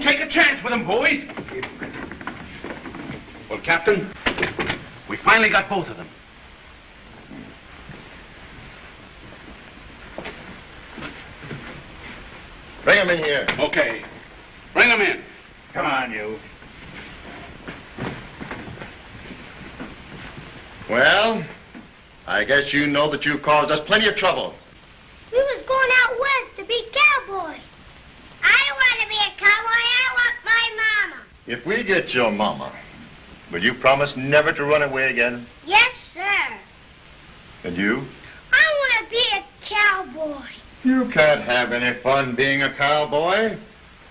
Don't take a chance with them, boys. Well, Captain, we finally got both of them. Bring them in here. Okay. Bring them in. Come on, you. Well, I guess you know that you've caused us plenty of trouble. We was going out west to be cowboys. I don't want to be a cowboy. I want my mama. If we get your mama, will you promise never to run away again? Yes, sir. And you? I want to be a cowboy. You can't have any fun being a cowboy.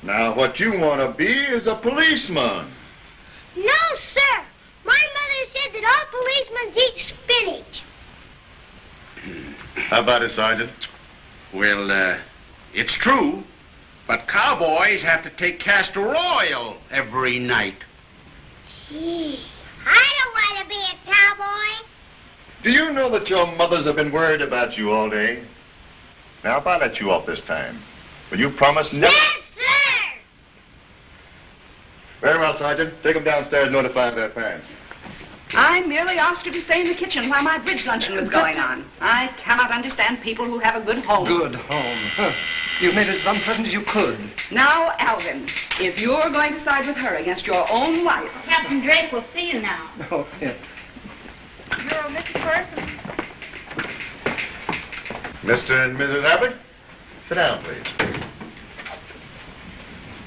Now, what you want to be is a policeman. No, sir. My mother said that all policemen eat spinach. How about it, Sergeant? Well, it's true, but cowboys have to take castor oil every night. Gee, I don't want to be a cowboy. Do you know that your mothers have been worried about you all day? Now, if I let you off this time, will you promise never... Yes, sir! Very well, Sergeant. Take them downstairs and notify their parents. I merely asked her to stay in the kitchen while my bridge luncheon was going on. I cannot understand people who have a good home. Good home. Huh. You've made it as unpleasant as you could. Now, Alvin, if you're going to side with her against your own wife... Captain Drake will see you now. Oh, yeah. You're Mrs. Person. Mr. and Mrs. Abbott, sit down, please.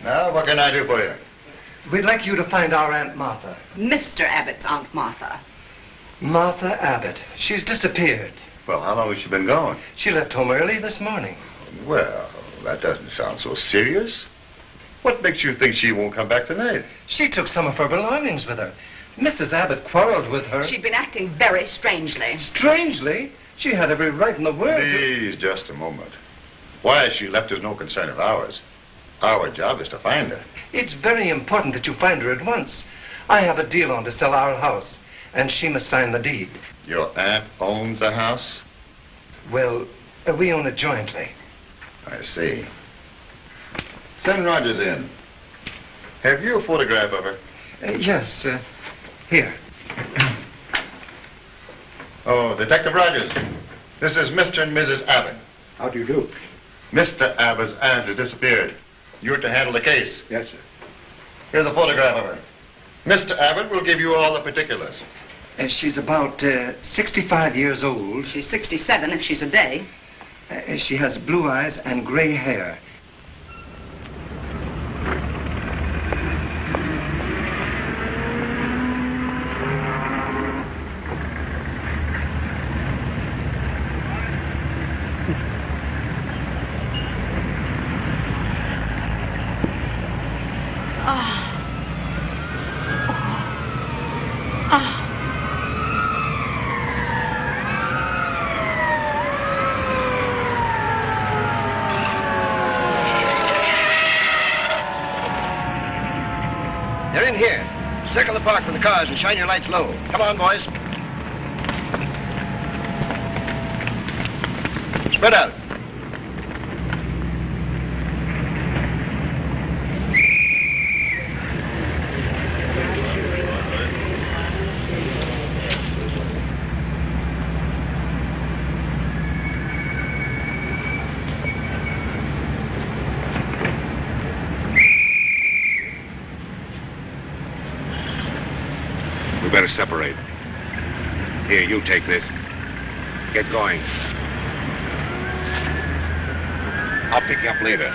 Now, what can I do for you? We'd like you to find our Aunt Martha. Mr. Abbott's Aunt Martha. Martha Abbott. She's disappeared. Well, how long has she been gone? She left home early this morning. Well, that doesn't sound so serious. What makes you think she won't come back tonight? She took some of her belongings with her. Mrs. Abbott quarreled with her. She'd been acting very strangely. Strangely? She had every right in the world. Please, just a moment. Why she left is no concern of ours. Our job is to find her. It's very important that you find her at once. I have a deal on to sell our house, and she must sign the deed. Your aunt owns the house? Well, we own it jointly. I see. Send Rogers in. Have you a photograph of her? Yes, here. Oh, Detective Rogers. This is Mr. and Mrs. Abbott. How do you do? Mr. Abbott's aunt has disappeared. You're to handle the case. Yes, sir. Here's a photograph of her. Mr. Abbott will give you all the particulars. She's about 65 years old. She's 67 if she's a day. She has blue eyes and gray hair. They're in here. Circle the park with the cars and shine your lights low. Come on, boys. Spread out. Better separate. Here, you take this. Get going. I'll pick you up later.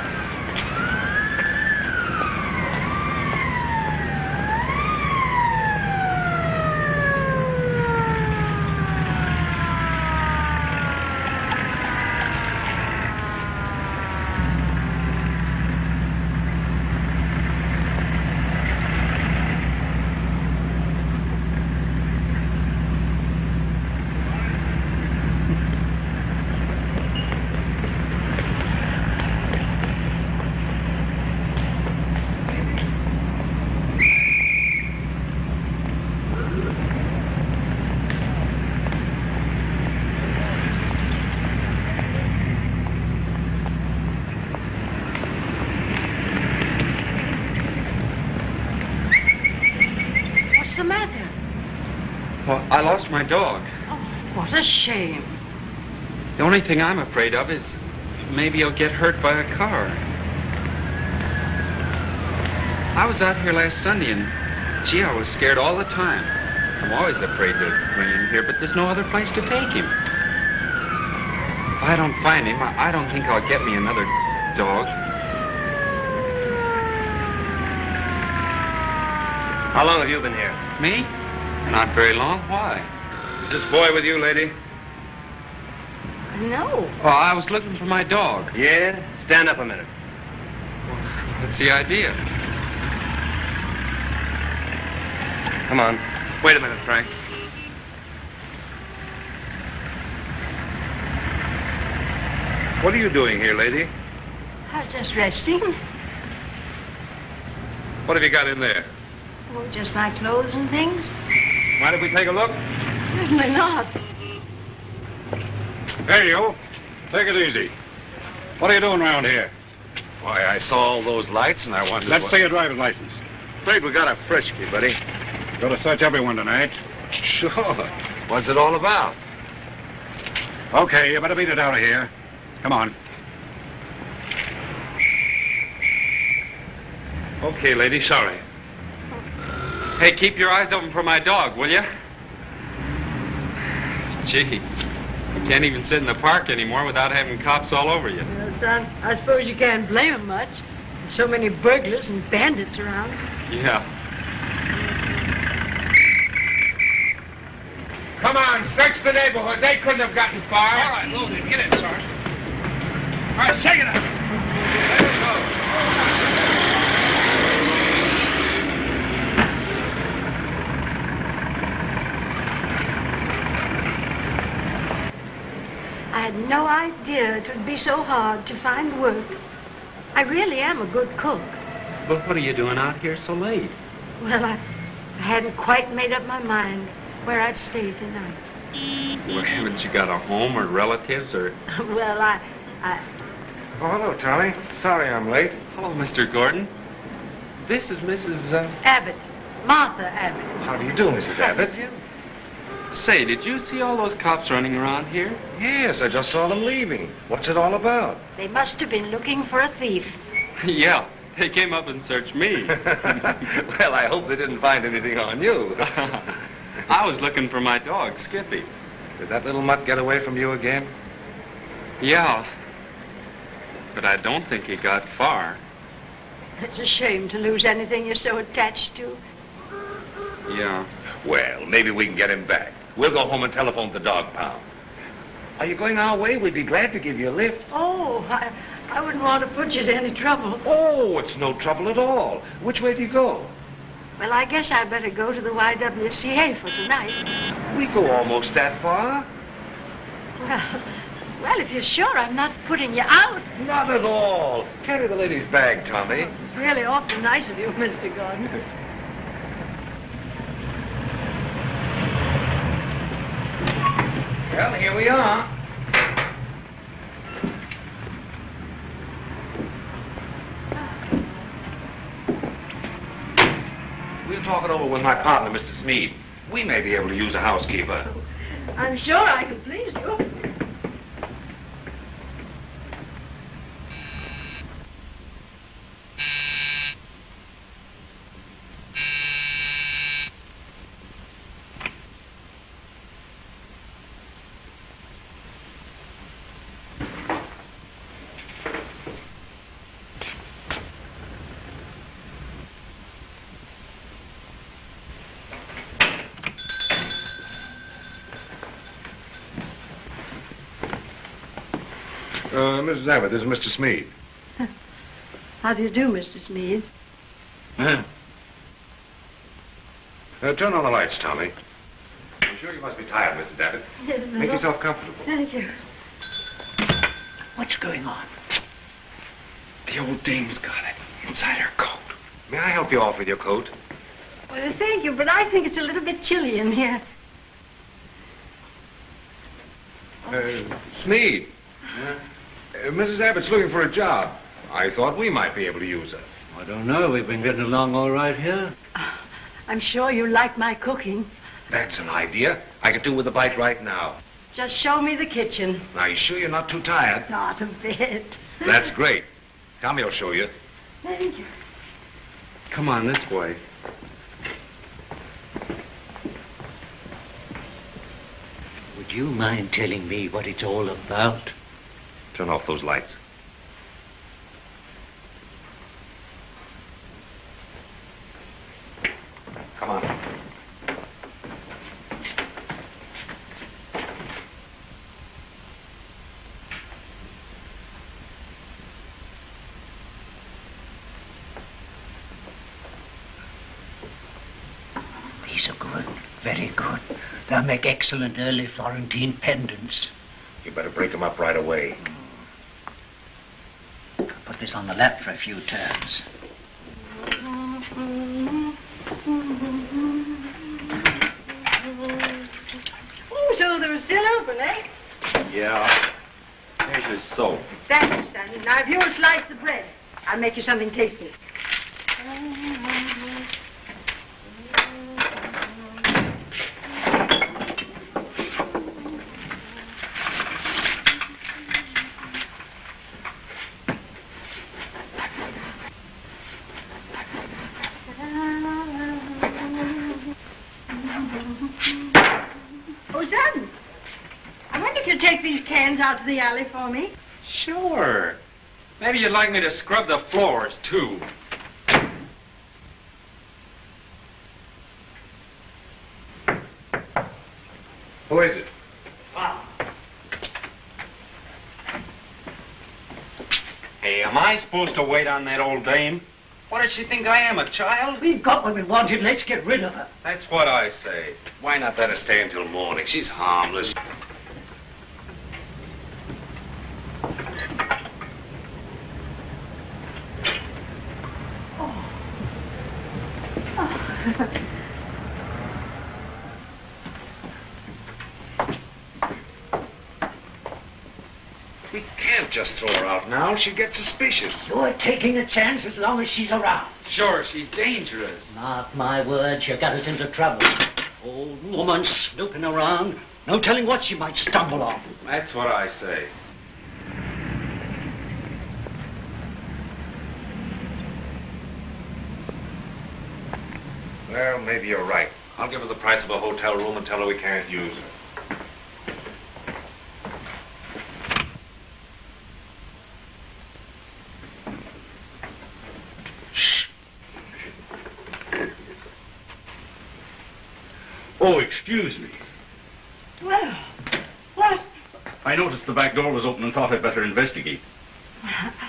the matter? Well, I lost my dog. Oh, what a shame. The only thing I'm afraid of is maybe he'll get hurt by a car. I was out here last Sunday, and gee, I was scared all the time. I'm always afraid to bring him here, but there's no other place to take him. If I don't find him, I don't think I'll get me another dog. How long have you been here? Me? Not very long. Why? Is this boy with you, lady? No. Oh, I was looking for my dog. Yeah? Stand up a minute. What's the idea? Come on. Wait a minute, Frank. What are you doing here, lady? I was just resting. What have you got in there? Oh, just my clothes and things. Mind if we take a look? Certainly not. Hey, you. Take it easy. What are you doing around here? Why, I saw all those lights and I wondered. Let's see your driver's license. Afraid we got a frisky, buddy. Got to search everyone tonight. Sure. What's it all about? Okay, you better beat it out of here. Come on. Okay, lady, sorry. Hey, keep your eyes open for my dog, will you? Gee, you can't even sit in the park anymore without having cops all over you. Well, son, I suppose you can't blame him much. There's so many burglars and bandits around. Yeah. Come on, search the neighborhood. They couldn't have gotten far. All right, Logan, get in, Sarge. All right, shake it up. Let it go. I had no idea it would be so hard to find work. I really am a good cook. But what are you doing out here so late? Well, I hadn't quite made up my mind where I'd stay tonight. Well, haven't you got a home or relatives or... Well, I... Oh, hello, Tommy. Sorry I'm late. Hello, Mr. Gordon. This is Mrs. Abbott. Martha Abbott. How do you do, Mrs. Abbott? Say, did you see all those cops running around here? Yes, I just saw them leaving. What's it all about? They must have been looking for a thief. Yeah, they came up and searched me. Well, I hope they didn't find anything on you. I was looking for my dog, Skippy. Did that little mutt get away from you again? Yeah, but I don't think he got far. It's a shame to lose anything you're so attached to. Yeah. Well, maybe we can get him back. We'll go home and telephone the dog pound. Are you going our way? We'd be glad to give you a lift. Oh, I wouldn't want to put you to any trouble. Oh, it's no trouble at all. Which way do you go? Well, I guess I'd better go to the YWCA for tonight. We go almost that far. Well, if you're sure I'm not putting you out. Not at all. Carry the lady's bag, Tommy. It's really awfully nice of you, Mr. Gordon. Well, here we are. We'll talk it over with my partner, Mr. Smead. We may be able to use a housekeeper. I'm sure I can please you. Mrs. Abbott, this is Mr. Smead. How do you do, Mr. Smead? Turn on the lights, Tommy. I'm sure you must be tired, Mrs. Abbott. Make yourself comfortable. Thank you. What's going on? The old dame's got it inside her coat. May I help you off with your coat? Well, thank you, but I think it's a little bit chilly in here. Smead. Mrs. Abbott's looking for a job. I thought we might be able to use her. I don't know. We've been getting along all right here. I'm sure you like my cooking. That's an idea. I could do with a bite right now. Just show me the kitchen. Now, you sure you're not too tired? Not a bit. That's great. Tommy will show you. Thank you. Come on, this way. Would you mind telling me what it's all about? Turn off those lights. Come on. These are good, very good. They'll make excellent early Florentine pendants. You better break them up right away. Put this on the lap for a few turns. Oh, so they're still open, eh? Yeah. Here's your soap. Thank you, son. Now, if you'll slice the bread, I'll make you something tasty. Oh, son, I wonder if you'll take these cans out to the alley for me. Sure. Maybe you'd like me to scrub the floors, too. Who is it? Hey, am I supposed to wait on that old dame? What does she think I am, a child? We've got what we wanted. Let's get rid of her. That's what I say. Why not let her stay until morning? She's harmless. We can't just throw her out now. She'd get suspicious. You're taking a chance as long as she's around. Sure, she's dangerous. Mark my words, you got us into trouble. Old woman snooping around. No telling what she might stumble on. That's what I say. Well, maybe you're right. I'll give her the price of a hotel room and tell her we can't use her. Oh, excuse me. Well, what? I noticed the back door was open and thought I'd better investigate.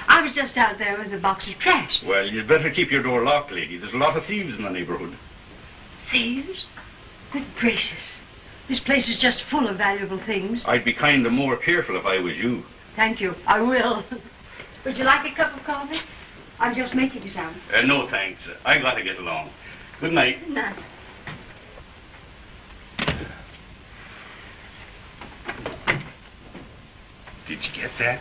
I was just out there with a box of trash. Well, you'd better keep your door locked, lady. There's a lot of thieves in the neighborhood. Thieves? Good gracious. This place is just full of valuable things. I'd be kind of more careful if I was you. Thank you. I will. Would you like a cup of coffee? I'm just making some. No, thanks. I gotta get along. Good night. Good night. Did you get that?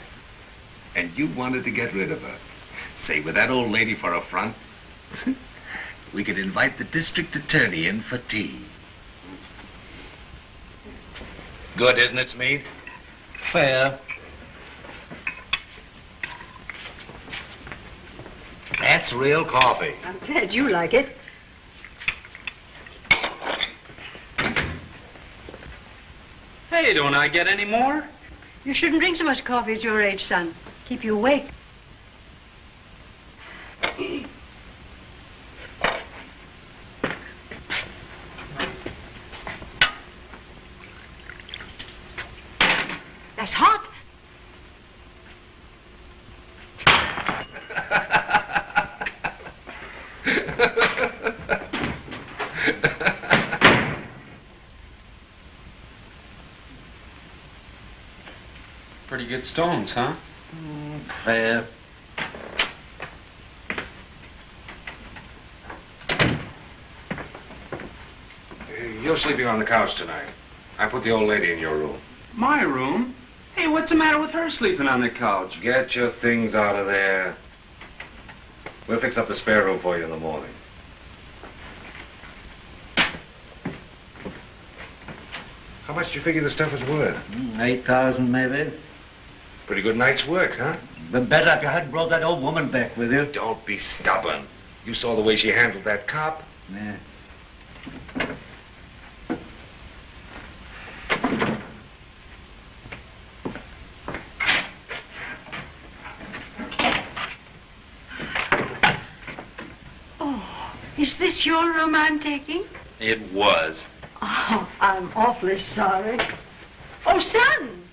And you wanted to get rid of her. Say, with that old lady for a front, we could invite the district attorney in for tea. Good, isn't it, Smead? Fair. That's real coffee. I'm glad you like it. Hey, don't I get any more? You shouldn't drink so much coffee at your age, son. Keep you awake. That's hot. Pretty good stones, huh? Fair. You're sleeping on the couch tonight. I put the old lady in your room. My room? Hey, what's the matter with her sleeping on the couch? Get your things out of there. We'll fix up the spare room for you in the morning. How much do you figure the stuff is worth? 8,000 maybe. Pretty good night's work, huh? Been better if you hadn't brought that old woman back with you. Don't be stubborn. You saw the way she handled that cop. Yeah. Is this your room I'm taking? It was. Oh, I'm awfully sorry. Oh, son!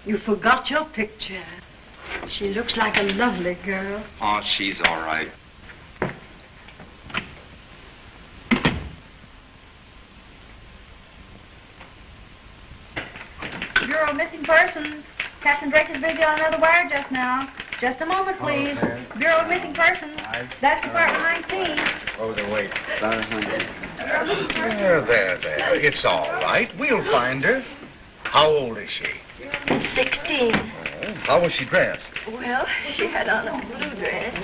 You forgot your picture. She looks like a lovely girl. Oh, she's all right. Bureau of Missing Persons. Captain Drake is busy on another wire just now. Just a moment, please. Bureau of Missing Persons. That's Department 19. What was the wait? About 100. There. It's all right. We'll find her. How old is she? 16. Oh, how was she dressed? Well, she had on a blue dress.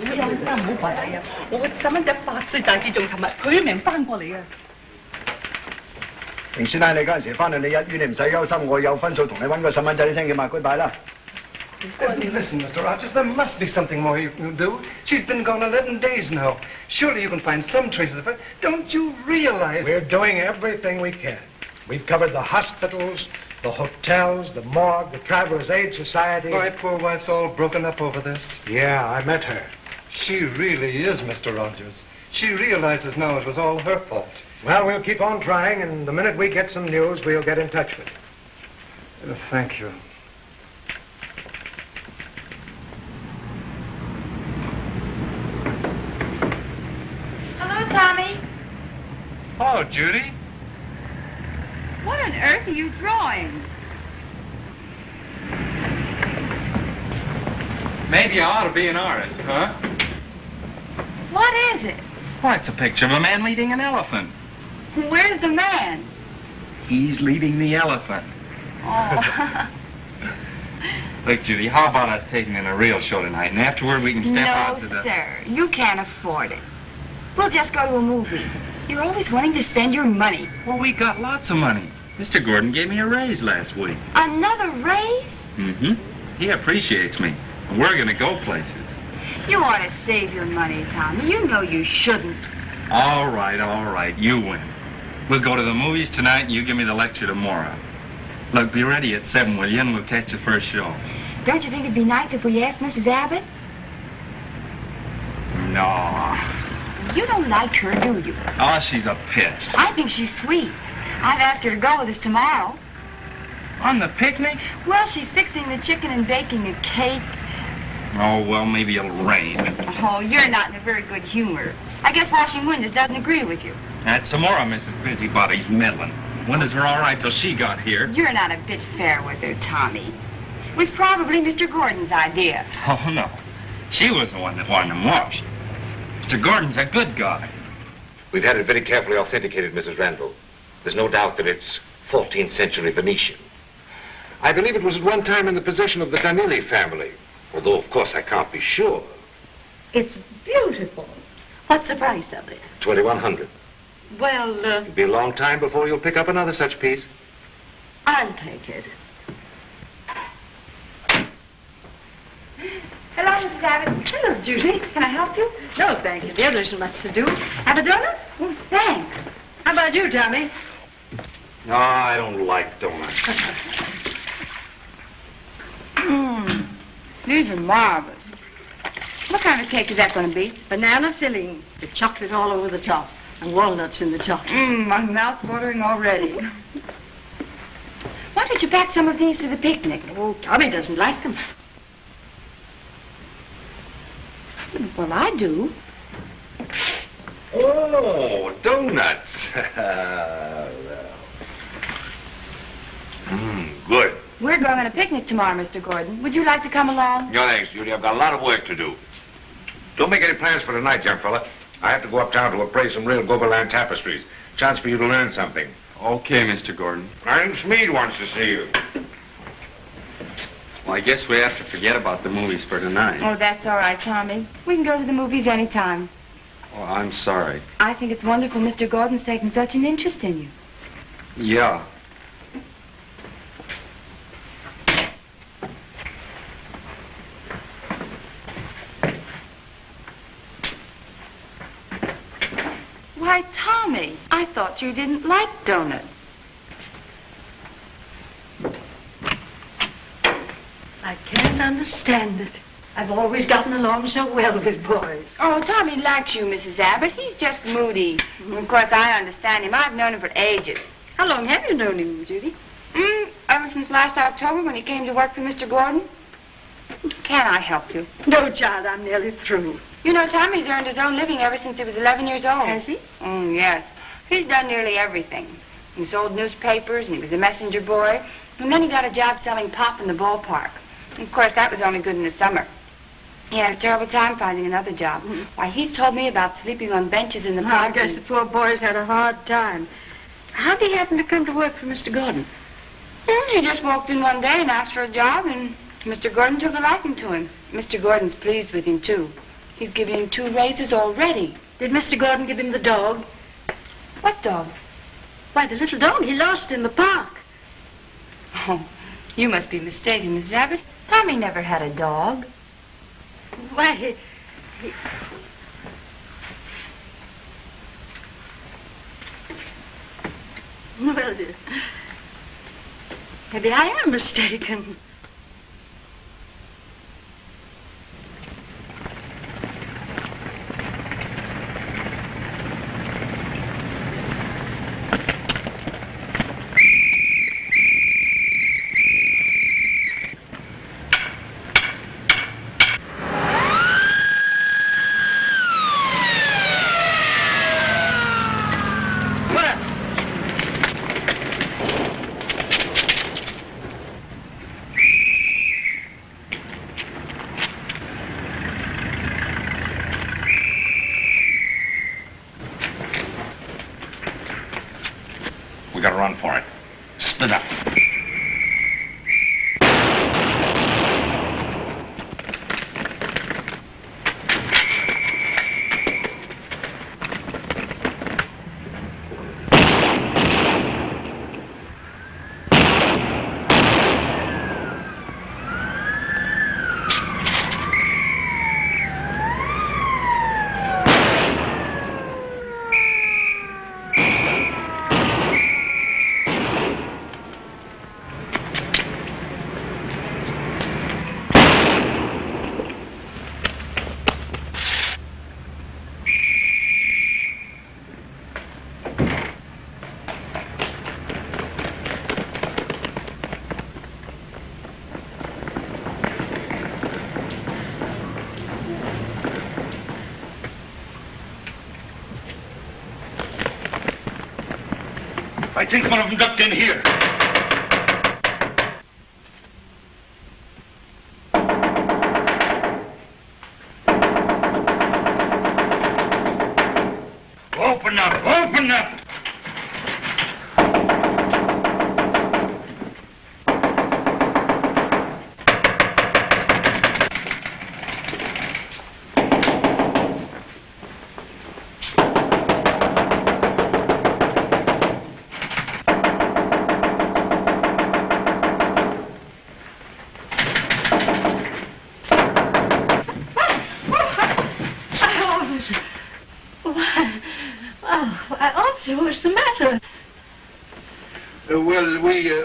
平師奶，你嗰陣時翻嚟，你一於你唔使憂心，我有分數同你揾個細蚊仔你聽嘅嘛，goodbye啦。 Listen, Mr. Rogers, there must be something more you can do. She's been gone 11 days now. Surely you can find some traces of her. Don't you realize... We're doing everything we can. We've covered the hospitals, the hotels, the morgue, the Travelers' Aid Society. My poor wife's all broken up over this. Yeah, I met her. She really is, Mr. Rogers. She realizes now it was all her fault. Well, we'll keep on trying, and the minute we get some news, we'll get in touch with you. Thank you. Hello, Tommy. Oh, Judy. What on earth are you drawing? Maybe I ought to be an artist, huh? What is it? Why, it's a picture of a man leading an elephant. Where's the man? He's leading the elephant. Oh. Look, Judy, how about us taking in a real show tonight, and afterward we can step out to the... No, sir. You can't afford it. We'll just go to a movie. You're always wanting to spend your money. Well, we got lots of money. Mr. Gordon gave me a raise last week. Another raise? Mm-hmm. He appreciates me. And we're going to go places. You ought to save your money, Tommy. You know you shouldn't. All right. You win. We'll go to the movies tonight, and you give me the lecture tomorrow. Look, be ready at 7, will you? And we'll catch the first show. Don't you think it'd be nice if we asked Mrs. Abbott? No. You don't like her, do you? Oh, she's a pest. I think she's sweet. I'd ask her to go with us tomorrow. On the picnic? Well, she's fixing the chicken and baking a cake. Oh, well, maybe it'll rain. Oh, you're not in a very good humor. I guess washing windows doesn't agree with you. That's some more of Mrs. Busybody's meddling. Windows were all right till she got here. You're not a bit fair with her, Tommy. It was probably Mr. Gordon's idea. Oh, no. She was the one that wanted them washed. Mr. Gordon's a good guy. We've had it very carefully authenticated, Mrs. Randall. There's no doubt that it's 14th century Venetian. I believe it was at one time in the possession of the Danelli family, although, of course, I can't be sure. It's beautiful. What's the price of it? 2,100. Well, It'll be a long time before you'll pick up another such piece. I'll take it. Hello, Mrs. Abbott. Hello, Judy. Can I help you? No, thank you. There isn't much to do. Have a donut? Oh, thanks. How about you, Tommy? No, I don't like donuts. These are marvelous. What kind of cake is that going to be? Banana filling with chocolate all over the top and walnuts in the top. My mouth's watering already. Why don't you pack some of these for the picnic? Oh, Tommy doesn't like them. Well, I do. Oh, donuts. Good. We're going on a picnic tomorrow, Mr. Gordon. Would you like to come along? No, thanks, Judy. I've got a lot of work to do. Don't make any plans for tonight, young fella. I have to go uptown to appraise some real Gobelin tapestries. Chance for you to learn something. Okay, Mr. Gordon. Iron Schmid wants to see you. Well, I guess we have to forget about the movies for tonight. Oh, that's all right, Tommy. We can go to the movies anytime. Oh, I'm sorry. I think it's wonderful Mr. Gordon's taken such an interest in you. Yeah. Why, Tommy, I thought you didn't like donuts. I can't understand it. I've always gotten along so well with boys. Oh, Tommy likes you, Mrs. Abbott. He's just moody. Of course, I understand him. I've known him for ages. How long have you known him, Judy? Ever since last October when he came to work for Mr. Gordon. Can I help you? No, child, I'm nearly through. You know, Tommy's earned his own living ever since he was 11 years old. Has he? Yes. He's done nearly everything. He sold newspapers, and he was a messenger boy, and then he got a job selling pop in the ballpark. Of course, that was only good in the summer. He had a terrible time finding another job. Why, he's told me about sleeping on benches in the park. I guess the poor boy's had a hard time. How did he happen to come to work for Mr. Gordon? He just walked in one day and asked for a job, and Mr. Gordon took a liking to him. Mr. Gordon's pleased with him, too. He's given him 2 raises already. Did Mr. Gordon give him the dog? What dog? Why, the little dog he lost in the park. Oh, you must be mistaken, Miss Abbott. Tommy never had a dog. Why, he... Well, dear, maybe I am mistaken. We gotta run for it. Split up. I think one of them ducked in here. Open up! Open up! Officer, what's the matter? Well,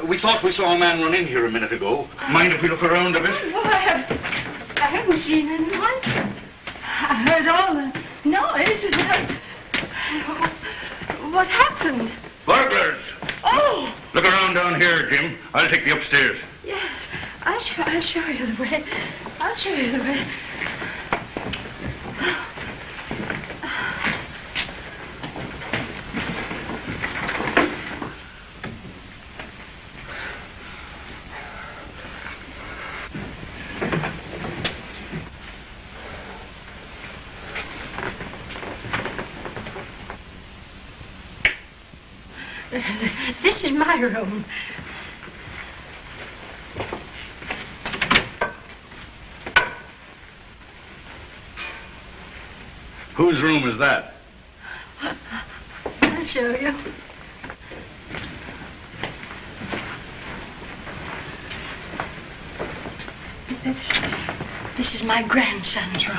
we thought we saw a man run in here a minute ago. Mind if we look around a bit? Well, I haven't seen anyone. I heard all the noise. What happened? Burglars! Oh! Look around down here, Jim. I'll take the upstairs. Yes, I'll show you the way. I'll show you the way. This is my room. Whose room is that? I'll show you. This is my grandson's room.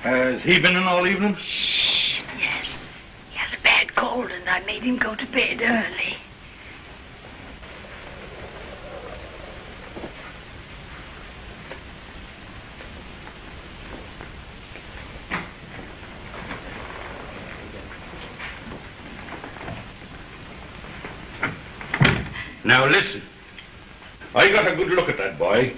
Has he been in all evening? Shh. Yes. He has a bad cold, and I made him go to bed early. Now listen. I got a good look at that boy,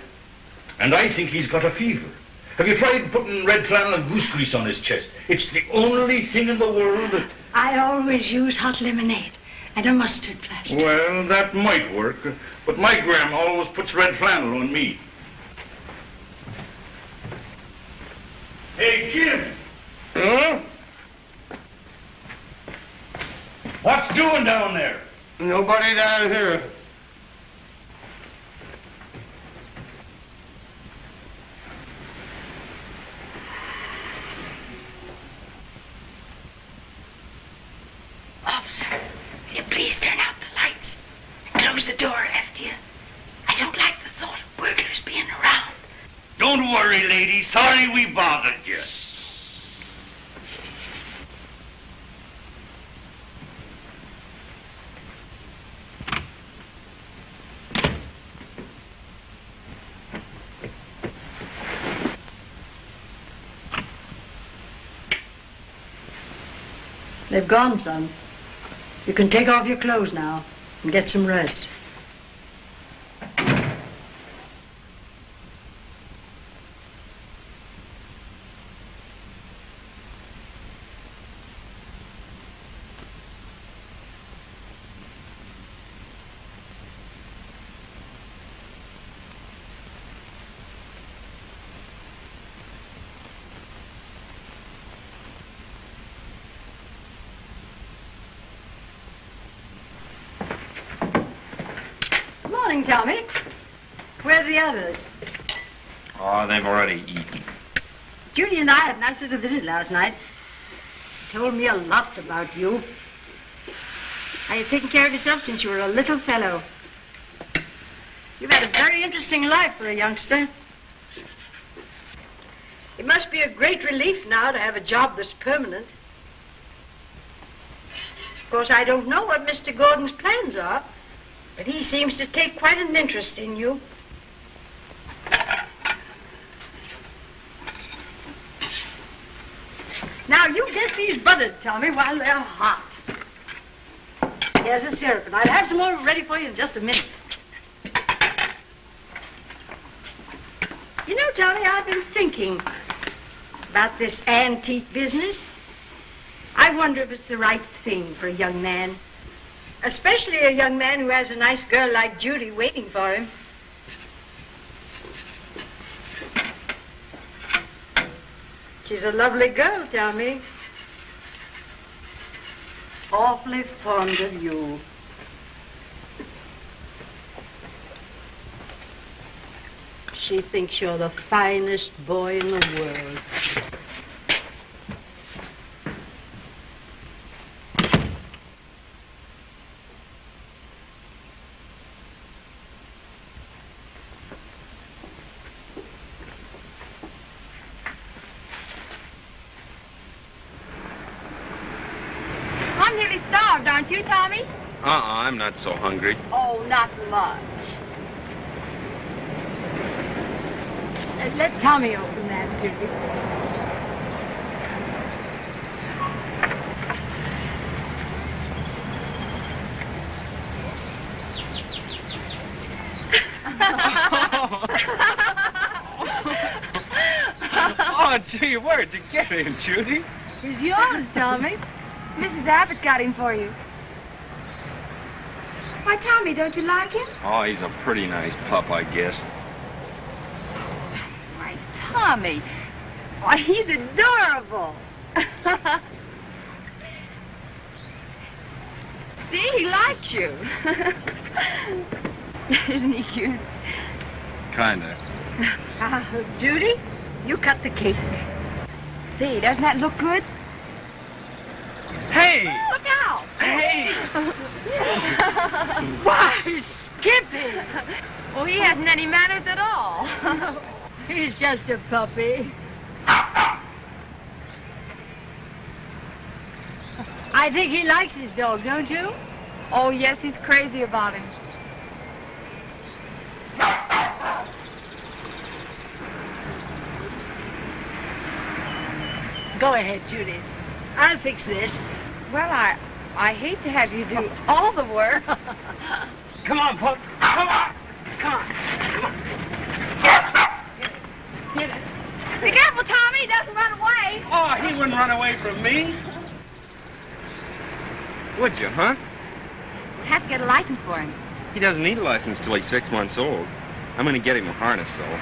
and I think he's got a fever. Have you tried putting red flannel and goose grease on his chest? It's the only thing in the world that... I always use hot lemonade and a mustard plaster. Well, that might work, but my grandma always puts red flannel on me. Hey, Jim! Huh? What's doing down there? Nobody down here. Officer, will you please turn out the lights and close the door after you? I don't like the thought of burglars being around. Don't worry, lady. Sorry we bothered you. They've gone, son. You can take off your clothes now and get some rest. Morning, Tommy. Where are the others? Oh, they've already eaten. Judy and I had a nice little visit last night. She told me a lot about you. How you've taken care of yourself since you were a little fellow. You've had a very interesting life for a youngster. It must be a great relief now to have a job that's permanent. Of course, I don't know what Mr. Gordon's plans are, but he seems to take quite an interest in you. Now, you get these buttered, Tommy, while they're hot. Here's the syrup, and I'll have some more ready for you in just a minute. You know, Tommy, I've been thinking about this antique business. I wonder if it's the right thing for a young man. Especially a young man who has a nice girl like Judy waiting for him. She's a lovely girl, Tommy. Awfully fond of you. She thinks you're the finest boy in the world. Aren't you, Tommy? I'm not so hungry. Oh, not much. Let Tommy open that, Judy. Oh, gee, where'd you get him, Judy? He's yours, Tommy. Mrs. Abbott got him for you. Why, Tommy, don't you like him? Oh, he's a pretty nice pup, I guess. Why, Tommy. Why, he's adorable. See, he liked you. Isn't he cute? Kinda. Judy, you cut the cake. See, doesn't that look good? Hey! Look out! Hey! Why, Skippy! Well, he hasn't any manners at all. He's just a puppy. I think he likes his dog, don't you? Oh, yes, he's crazy about him. Go ahead, Judy. I'll fix this. Well, I hate to have you do all the work. Come on, Pup. Come on. Come on. Come on. Get it. Be careful, Tommy. He doesn't run away. Oh, he wouldn't run away from me. Would you, huh? We'll have to get a license for him. He doesn't need a license till he's 6 months old. I'm gonna get him a harness, though.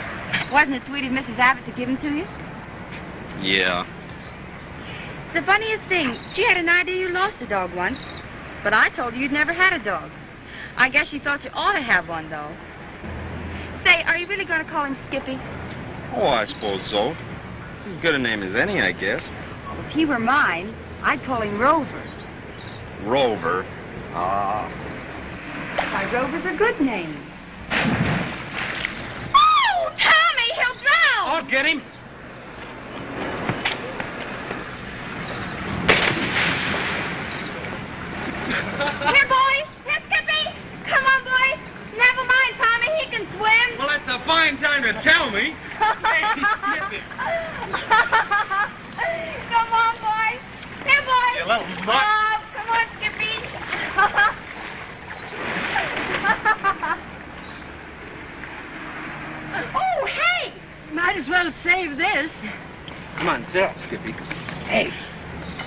Wasn't it sweet of Mrs. Abbott to give him to you? Yeah. The funniest thing, she had an idea you lost a dog once. But I told her you'd never had a dog. I guess she thought you ought to have one, though. Say, are you really going to call him Skippy? Oh, I suppose so. It's as good a name as any, I guess. Well, if he were mine, I'd call him Rover. Rover. Ah. Why, Rover's a good name. Oh, Tommy, he'll drown! I'll get him. Here, boy. Here, Skippy. Come on, boy. Never mind, Tommy. He can swim. Well, that's a fine time to tell me. Hey, Skippy. Come on, boy. Here, boy. You little mutt. Oh, come on, Skippy. Oh, hey. Might as well save this. Come on, sit up, Skippy. Hey.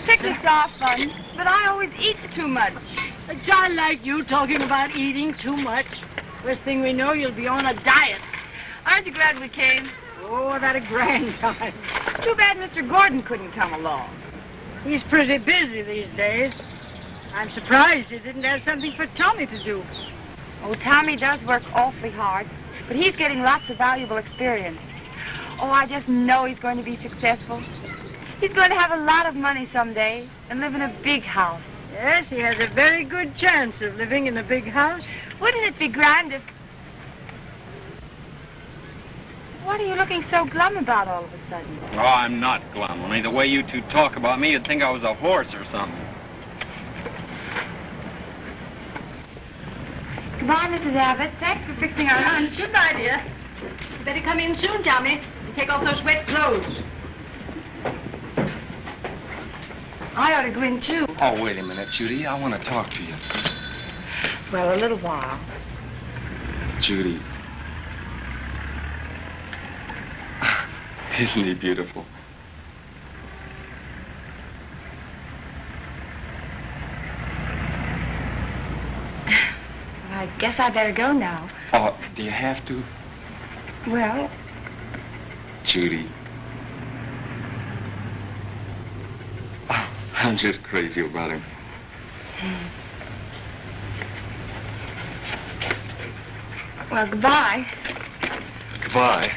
Picnics are fun, but I always eat too much. A child like you talking about eating too much. First thing we know, you'll be on a diet. Aren't you glad we came? Oh, that a grand time. Too bad Mr. Gordon couldn't come along. He's pretty busy these days. I'm surprised he didn't have something for Tommy to do. Oh, Tommy does work awfully hard, but he's getting lots of valuable experience. Oh, I just know he's going to be successful. He's going to have a lot of money someday and live in a big house. Yes, he has a very good chance of living in a big house. Wouldn't it be grand if... What are you looking so glum about all of a sudden? Oh, I'm not glum. Only the way you two talk about me, you'd think I was a horse or something. Goodbye, Mrs. Abbott. Thanks for fixing our lunch. Goodbye, dear. You better come in soon, Tommy, and take off those wet clothes. I ought to go in, too. Oh, wait a minute, Judy. I want to talk to you. Well, a little while. Judy. Isn't he beautiful? I guess I better go now. Oh, do you have to? Well, Judy. Oh, I'm just crazy about him. well, goodbye. Goodbye.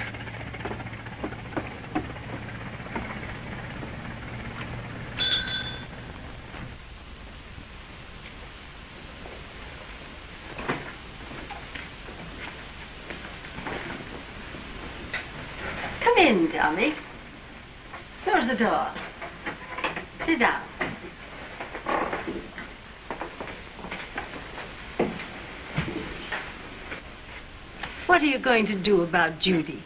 Come in, Tommy. Close the door. Sit down. What are you going to do about Judy?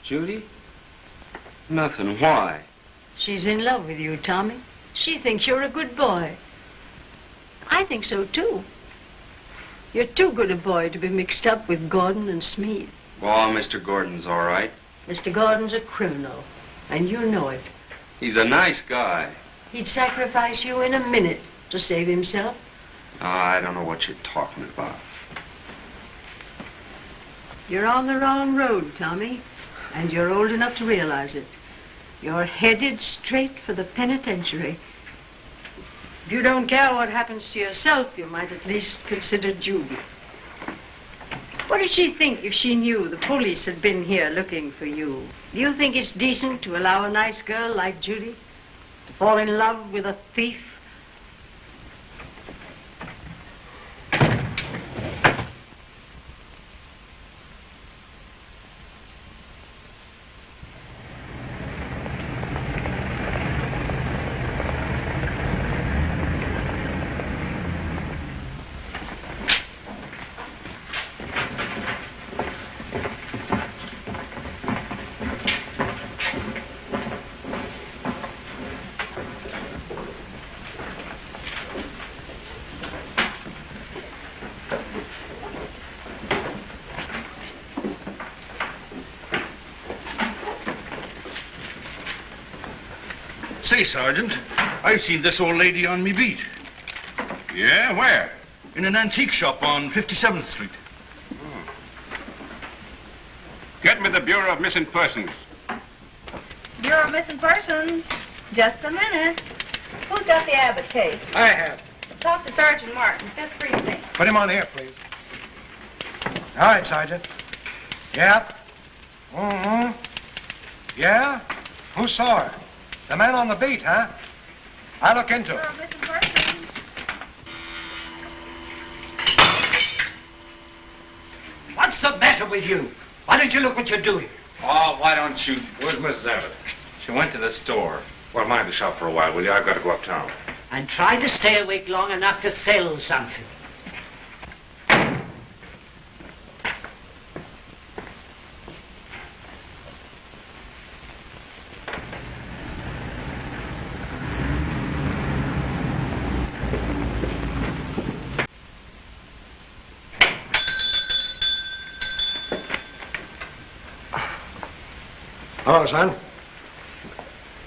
Judy? Nothing. Why? She's in love with you, Tommy. She thinks you're a good boy. I think so, too. You're too good a boy to be mixed up with Gordon and Smead. Well, Mr. Gordon's all right. Mr. Gordon's a criminal, and you know it. He's a nice guy. He'd sacrifice you in a minute to save himself. I don't know what you're talking about. You're on the wrong road, Tommy, and you're old enough to realize it. You're headed straight for the penitentiary. If you don't care what happens to yourself, you might at least consider Judy. What did she think if she knew the police had been here looking for you? Do you think it's decent to allow a nice girl like Judy to fall in love with a thief? Say, Sergeant, I've seen this old lady on me beat. Yeah, where? In an antique shop on 57th Street. Get me the Bureau of Missing Persons. Bureau of Missing Persons. Just a minute. Who's got the Abbott case? I have. Talk to Sergeant Martin, 5th Precinct. Put him on here, please. All right, Sergeant. Yep. Mm-hmm. Yeah? Who saw her? The man on the beat, huh? I'll look into it. Bureau of Missing Persons. What's the matter with you? Why don't you look what you're doing? Oh, why don't you... Where's Mrs. Abbott? She went to the store. Well, mind the shop for a while, will you? I've got to go uptown. And try to stay awake long enough to sell something. Hello, son.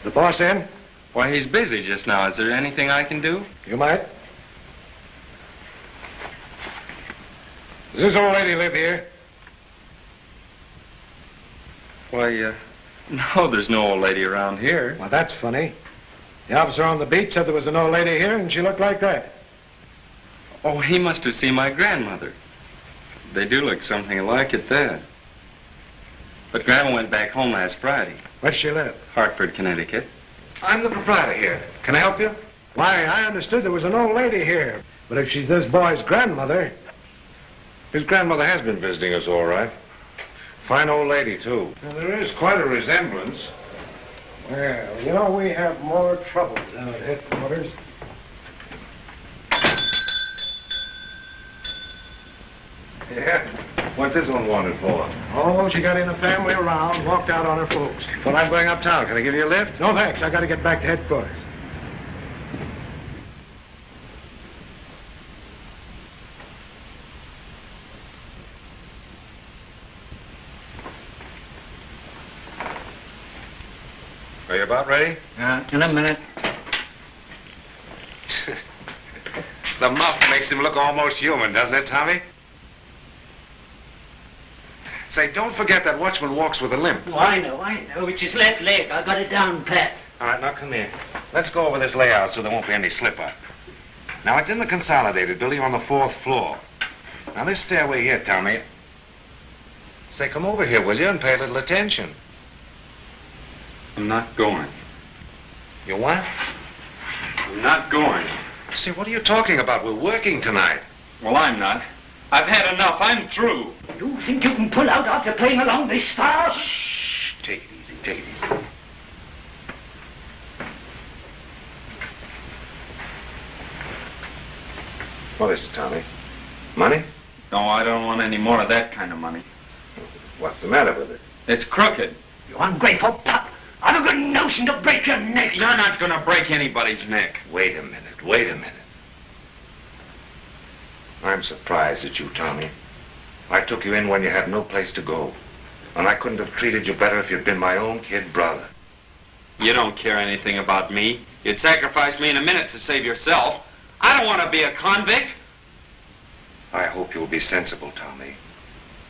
The boss in? Why, he's busy just now. Is there anything I can do? You might. Does this old lady live here? Why, no, there's no old lady around here. Well, that's funny. The officer on the beat said there was an old lady here, and she looked like that. Oh, he must have seen my grandmother. They do look something alike at that. But Grandma went back home last Friday. Where'd she live? Hartford, Connecticut. I'm the proprietor here. Can I help you? Why, I understood there was an old lady here. But if she's this boy's grandmother... His grandmother has been visiting us, all right. Fine old lady, too. Well, there is quite a resemblance. Well, you know, we have more trouble down at headquarters. Yeah? What's this one wanted for? Oh, she got in a family around, walked out on her folks. Well, I'm going uptown. Can I give you a lift? No, thanks. I got to get back to headquarters. Are you about ready? In a minute. The muff makes him look almost human, doesn't it, Tommy? Say, don't forget that watchman walks with a limp. Oh, I know. It's his left leg. I got it down pat. All right, now come here. Let's go over this layout so there won't be any slip-up. Now, it's in the consolidated building on the 4th floor. Now, this stairway here, Tommy. Say, come over here, will you, and pay a little attention. I'm not going. You what? I'm not going. Say, what are you talking about? We're working tonight. Well, I'm not. I've had enough. I'm through. You think you can pull out after playing along this far? Shh. Take it easy. Take it easy. What is it, Tommy? Money? No, I don't want any more of that kind of money. What's the matter with it? It's crooked. You ungrateful pup. I've a good notion to break your neck. You're not going to break anybody's neck. Wait a minute. I'm surprised at you, Tommy. I took you in when you had no place to go. And I couldn't have treated you better if you'd been my own kid brother. You don't care anything about me. You'd sacrifice me in a minute to save yourself. I don't want to be a convict. I hope you'll be sensible, Tommy.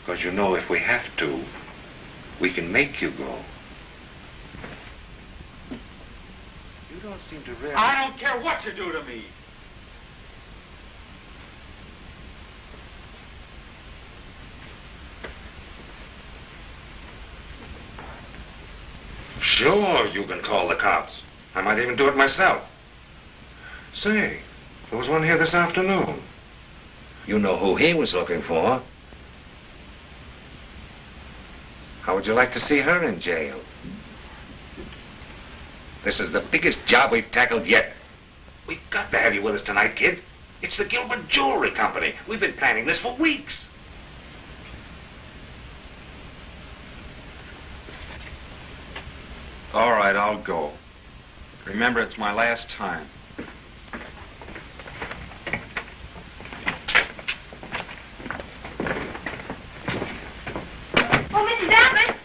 Because you know if we have to, we can make you go. You don't seem to realize... I don't care what you do to me. Sure, you can call the cops. I might even do it myself. Say, there was one here this afternoon. You know who he was looking for. How would you like to see her in jail? This is the biggest job we've tackled yet. We've got to have you with us tonight, kid. It's the Gilbert Jewelry Company. We've been planning this for weeks. All right, I'll go. Remember, it's my last time. Oh, Mrs. Abbott,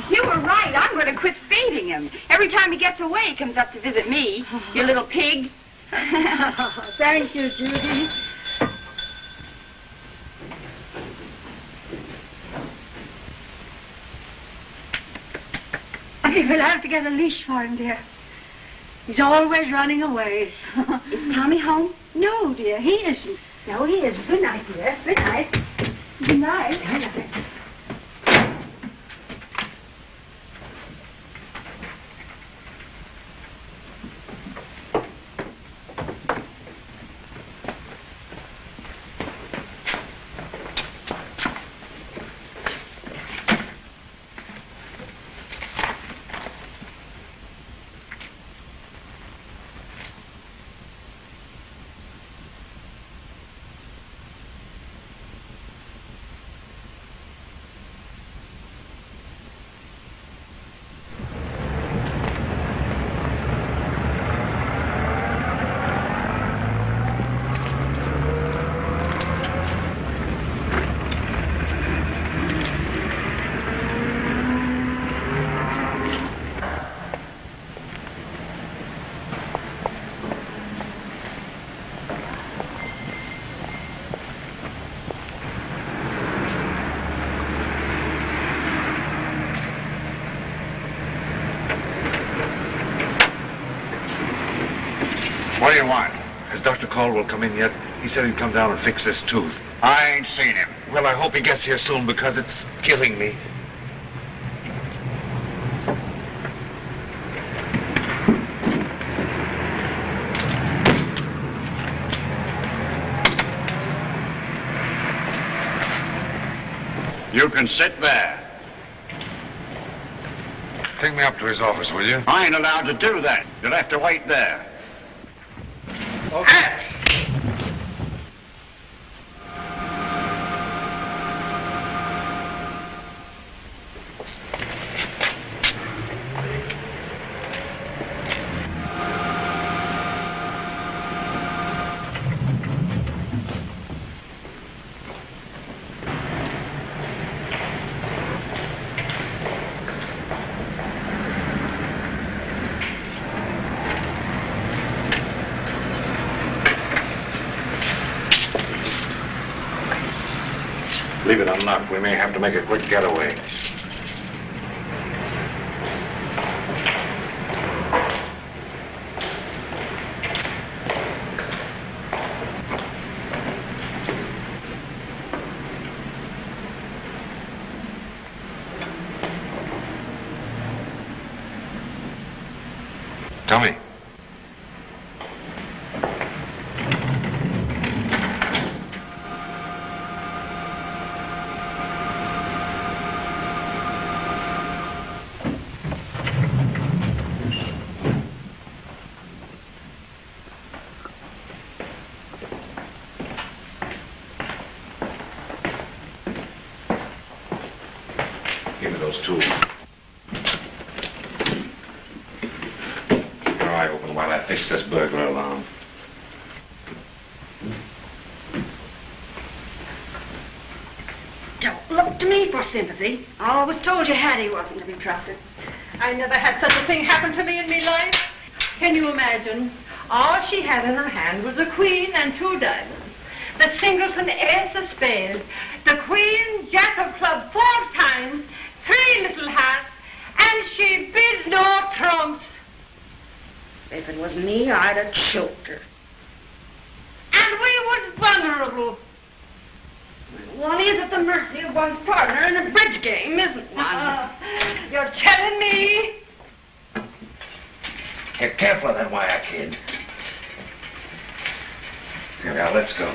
you were right. I'm going to quit feeding him. Every time he gets away, he comes up to visit me. You little pig. Thank you, Judy. We'll have to get a leash for him, dear. He's always running away. Is Tommy home? No, dear, he isn't. No, he isn't. Good night, dear. Good night. Good night. Good night. What do you want? Has Dr. Caldwell come in yet? He said he'd come down and fix this tooth. I ain't seen him. Well, I hope he gets here soon because it's killing me. You can sit there. Take me up to his office, will you? I ain't allowed to do that. You'll have to wait there. Okay. Leave it unlocked. We may have to make a quick getaway. Tommy. Give me those tools. Keep your eye open while I fix this burglar alarm. Don't look to me for sympathy. I always told you Hattie wasn't to be trusted. I never had such a thing happen to me in me life. Can you imagine? All she had in her hand was a queen and 2 diamonds. The singleton ace of spades. The queen, jack of club 4 times. 3 little hearts. And she bids no trumps. If it was me, I'd have choked her. And we was vulnerable. One is at the mercy of one's partner in a bridge game, isn't one? You're telling me? Get careful of that wire, kid. Here, now, let's go.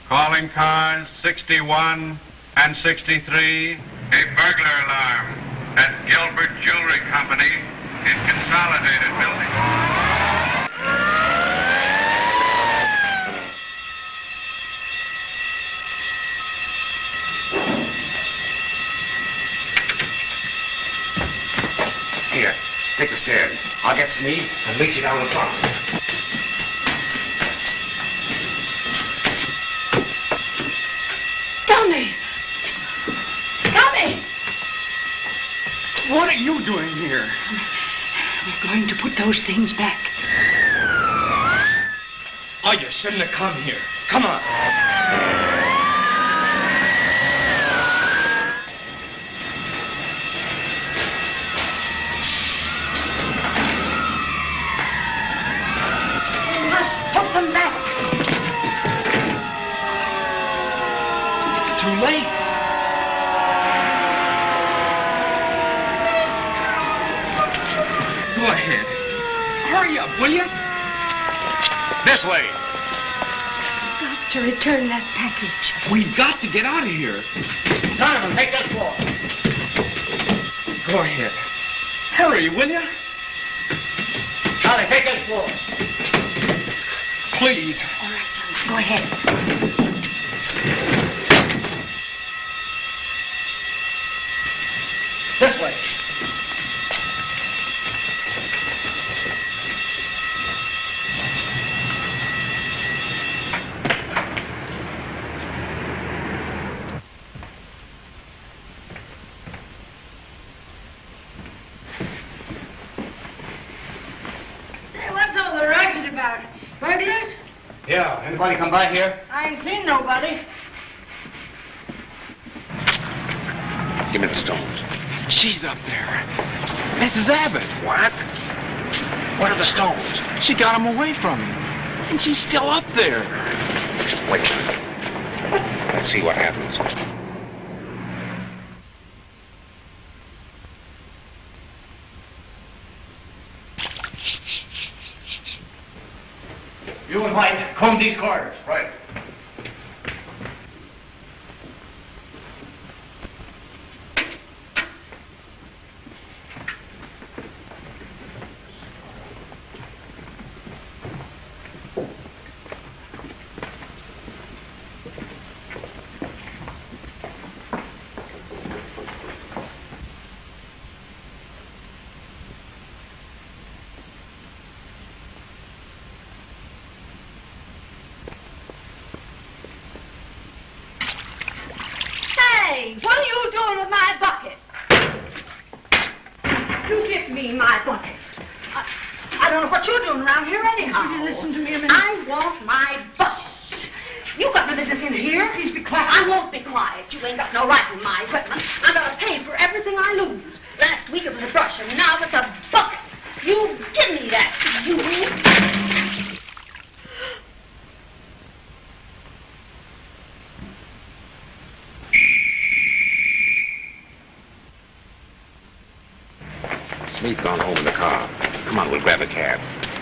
Calling cars 61 and 63. A burglar alarm at Gilbert Jewelry Company in Consolidated Building. Here, take the stairs. I'll get Sneed and meet you down the front. Tommy! Tommy! What are you doing here? We're going to put those things back. Oh, you shouldn't have come here. Come on. We must put them back. It's too late. Go ahead. Hurry up, will you? This way. Got to return that package. We've got to get out of here. Donovan, take this floor. Go ahead. Hurry, will you? Charlie, take this floor. Please. All right, son, go ahead. This way. Hey, what's all the racket about? Burglars? Yeah, anybody come by here? I ain't seen nobody. Give me the stones. She's up there. Mrs. Abbott. What? What are the stones? She got them away from me. And she's still up there. Wait a minute. Let's see what happens. You and White, comb these corridors. Right. You give me my bucket. I don't know what you're doing around here anyhow. Would you listen to me a minute? I want my bucket. You got no business in here. Please be quiet. I won't be quiet. You ain't got no right in my equipment. I'm gonna pay for everything I lose. Last week it was a brush, and now it's a bucket. You give me that. You. Smeeth's gone home in the car. Come on, we'll grab a cab.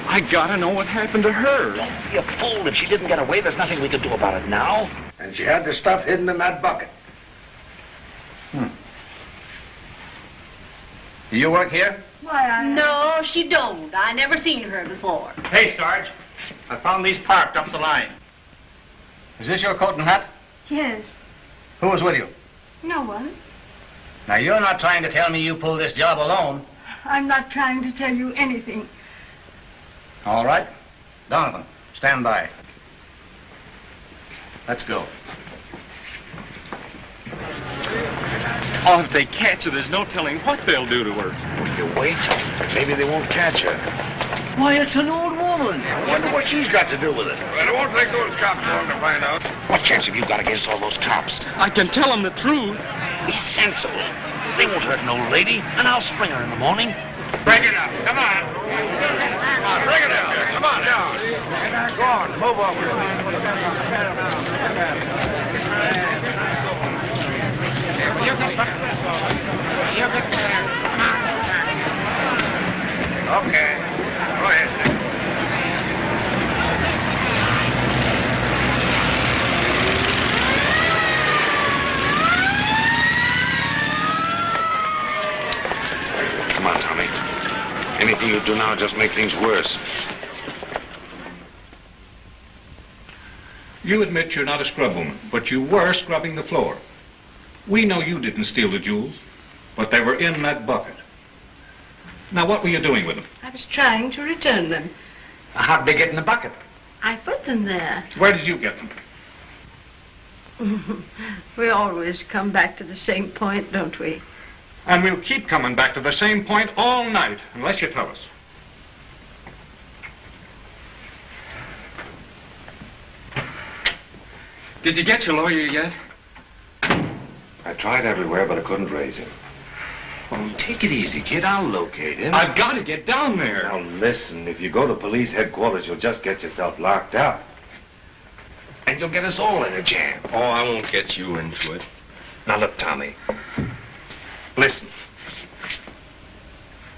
I gotta know what happened to her. Don't be a fool. If she didn't get away, there's nothing we can do about it now. And she had the stuff hidden in that bucket. Do you work here? Why, No, she don't. I never seen her before. Hey, Sarge. I found these parked up the line. Is this your coat and hat? Yes. Who was with you? No one. Now, you're not trying to tell me you pulled this job alone. I'm not trying to tell you anything. All right. Donovan, stand by. Let's go. Oh, if they catch her, there's no telling what they'll do to her. You wait. Maybe they won't catch her. Why, it's an old woman. I wonder what she's got to do with it. Well, it won't take those cops long to find out. What chance have you got against all those cops? I can tell them the truth. Be sensible. They won't hurt an old lady, and I'll spring her in the morning. Bring it up. Come on. Come on, bring it up. Come on, down. Go on, move over. Okay. Go ahead. Come on, Tommy. Anything you do now just make things worse. You admit you're not a scrub woman, but you were scrubbing the floor. We know you didn't steal the jewels, but they were in that bucket. Now, what were you doing with them? I was trying to return them. How'd they get in the bucket? I put them there. Where did you get them? We always come back to the same point, don't we? And we'll keep coming back to the same point all night, unless you tell us. Did you get your lawyer yet? I tried everywhere, but I couldn't raise him. Well, take it easy, kid. I'll locate him. I've got to get down there. Now, listen. If you go to police headquarters, you'll just get yourself locked up. And you'll get us all in a jam. Oh, I won't get you into it. Now, look, Tommy. Listen.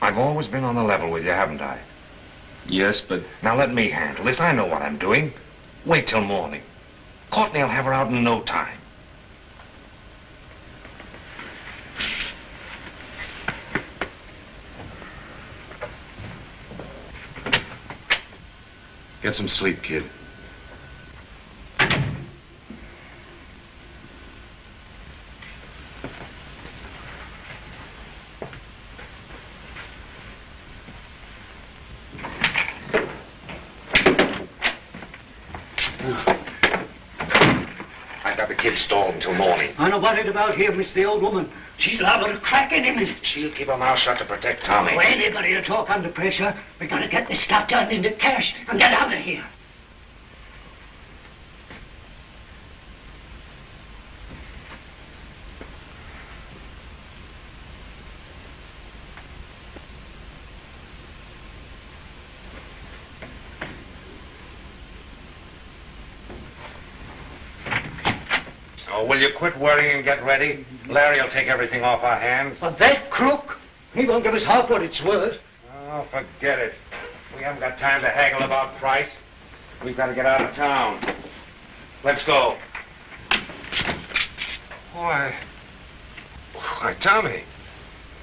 I've always been on the level with you, haven't I? Yes, but... Now, let me handle this. I know what I'm doing. Wait till morning. Courtney will have her out in no time. Get some sleep, kid. I got the kid stalled until morning. I know what it about here, Miss the old woman. She's liable to crack any minute. She'll keep her mouth shut to protect Tommy. For anybody to talk under pressure, we gotta get this stuff turned into cash and get out of here. Oh, will you quit worrying and get ready? Larry will take everything off our hands. But that crook, he won't give us half what it's worth. Oh, forget it. We haven't got time to haggle about price. We've got to get out of town. Let's go. Why, Tommy,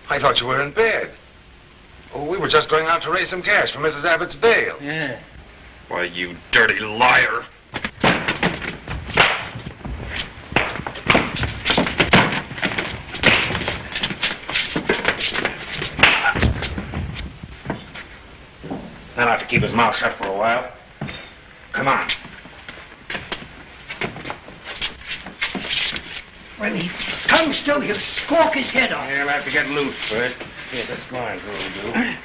I thought you were in bed. Oh, we were just going out to raise some cash for Mrs. Abbott's bail. Yeah. Why, you dirty liar. That ought to keep his mouth shut for a while. Come on. When he comes to, he'll squawk his head off. He'll have to get loose first. Here, this line will do.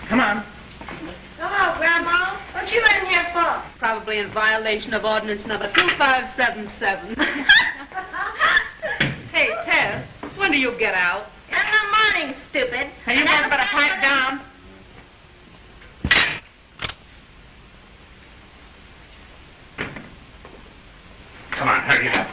Come on. Hello, Grandma. What you in here for? Probably in violation of ordinance number 2577. Hey, Tess, when do you get out? In the morning, stupid. Hey, you guys better pipe down. Come on, hurry it up.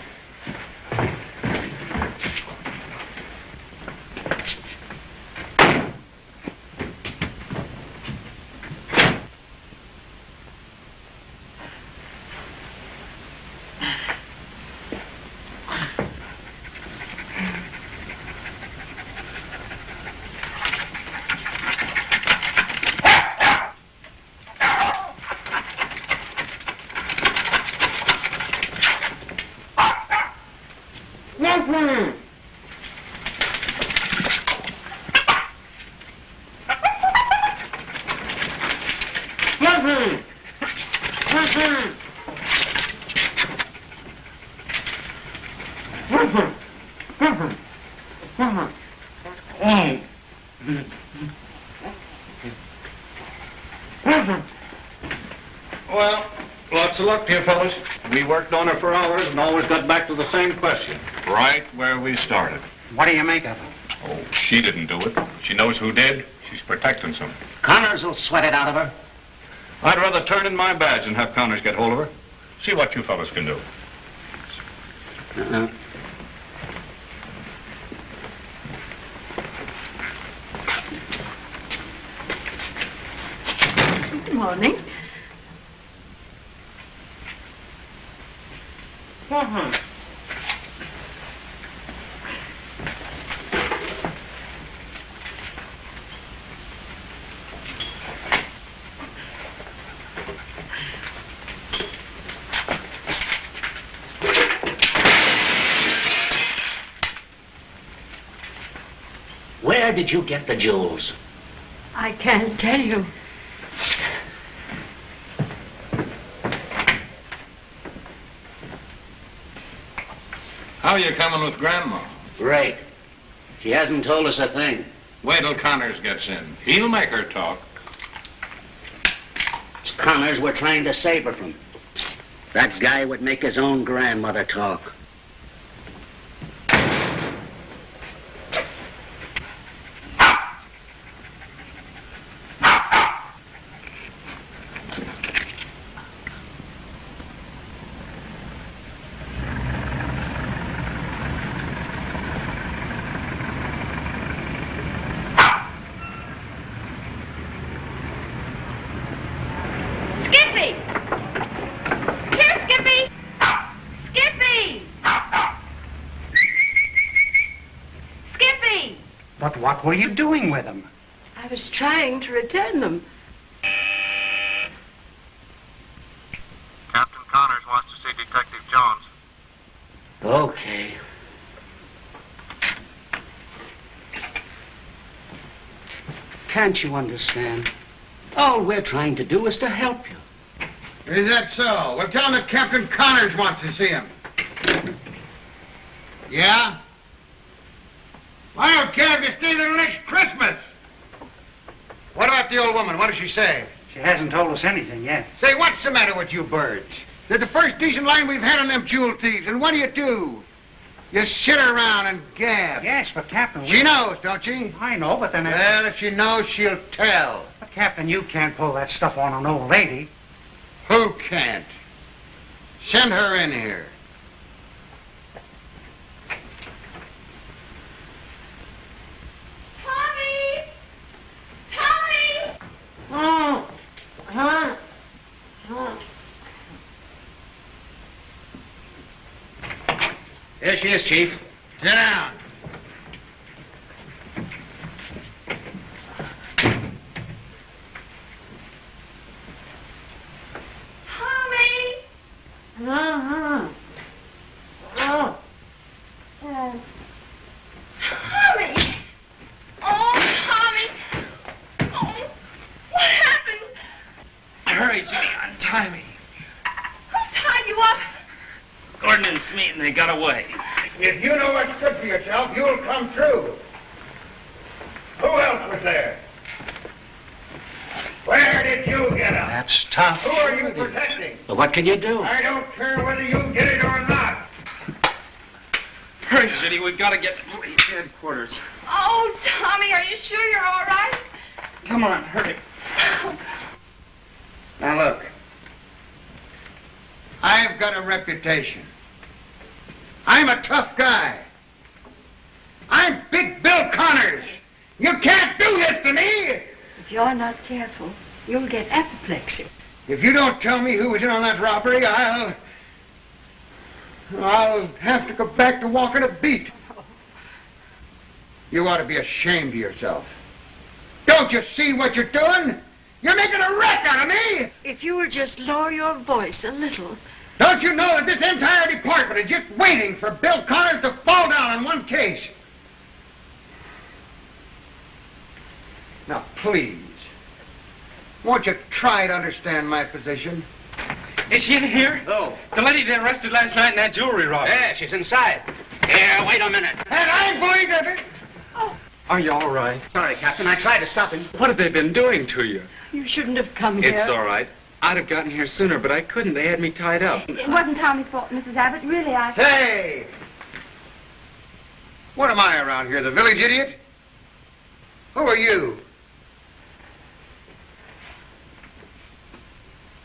Well, lots of luck to you fellas. We worked on her for hours and always got back to the same question. Right where we started. What do you make of it? Oh, she didn't do it. She knows who did. She's protecting some. Connors will sweat it out of her. I'd rather turn in my badge than have Connors get hold of her. See what you fellas can do. Good morning. Where did you get the jewels? I can't tell you. How are you coming with Grandma? Great. She hasn't told us a thing. Wait till Connors gets in. He'll make her talk. It's Connors we're trying to save her from. That guy would make his own grandmother talk. Skippy! Here, Skippy! Skippy! Skippy! But what were you doing with them? I was trying to return them. Captain Connors wants to see Detective Jones. Okay. Can't you understand? All we're trying to do is to help you. Is that so? Well, tell him that Captain Connors wants to see him. Yeah? I don't care if you stay there till next Christmas. What about the old woman? What does she say? She hasn't told us anything yet. Say, what's the matter with you birds? They're the first decent line we've had on them jewel thieves, and what do? You sit around and gab. Yes, but Captain... She knows, don't she? I know, but then... Well, if she knows, she'll tell. But, Captain, you can't pull that stuff on an old lady. Who can't? Send her in here. Tommy! Tommy! Here she is, Chief. Sit down. Tommy! got away. If you know what's good for yourself, you'll come true. Who else was there? Where did you get him? That's tough. Who are you protecting? But what can you do? I don't care whether you get it or not. Hurry, Judy, we've got to get to police headquarters. Oh, Tommy, are you sure you're all right? Come on, hurry. Now look, I've got a reputation. I'm a tough guy. I'm Big Bill Connors. You can't do this to me. If you're not careful, you'll get apoplexy. If you don't tell me who was in on that robbery, I'll have to go back to walking a beat. You ought to be ashamed of yourself. Don't you see what you're doing? You're making a wreck out of me! If you will just lower your voice a little. Don't you know that this entire department is just waiting for Bill Connors to fall down on one case? Now, please, won't you try to understand my position? Is she in here? No. The lady they arrested last night in that jewelry robbery. Yeah, she's inside. Here, wait a minute. And I believe it. Are you all right? Sorry, Captain. I tried to stop him. What have they been doing to you? You shouldn't have come here. It's all right. I'd have gotten here sooner, but I couldn't. They had me tied up. It wasn't Tommy's fault, Mrs. Abbott. Really, I... Hey! What am I around here, the village idiot? Who are you?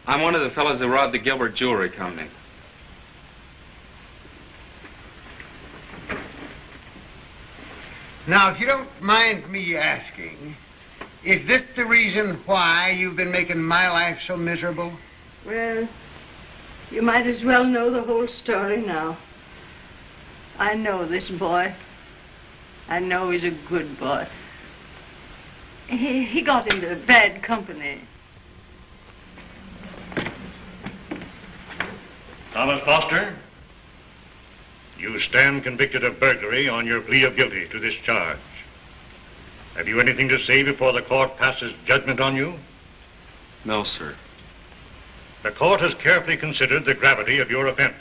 I'm one of the fellows who robbed the Gilbert Jewelry Company. Now, if you don't mind me asking, is this the reason why you've been making my life so miserable? Well, you might as well know the whole story now. I know this boy. I know he's a good boy. He got into bad company. Thomas Foster, you stand convicted of burglary on your plea of guilty to this charge. Have you anything to say before the court passes judgment on you? No, sir. The court has carefully considered the gravity of your offense,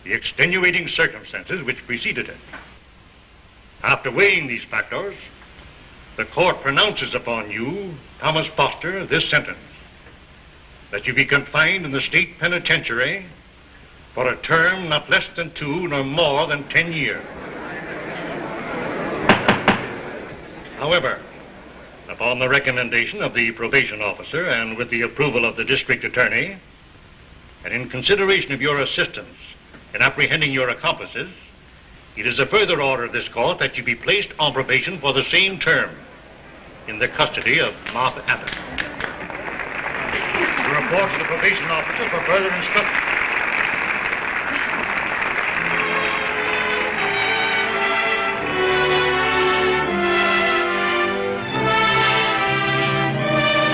the extenuating circumstances which preceded it. After weighing these factors, the court pronounces upon you, Thomas Foster, this sentence: that you be confined in the state penitentiary for a term not less than 2 nor more than 10 years. However, upon the recommendation of the probation officer and with the approval of the district attorney, and in consideration of your assistance in apprehending your accomplices, it is a further order of this court that you be placed on probation for the same term in the custody of Martha Abbott. To report to the probation officer for further instructions.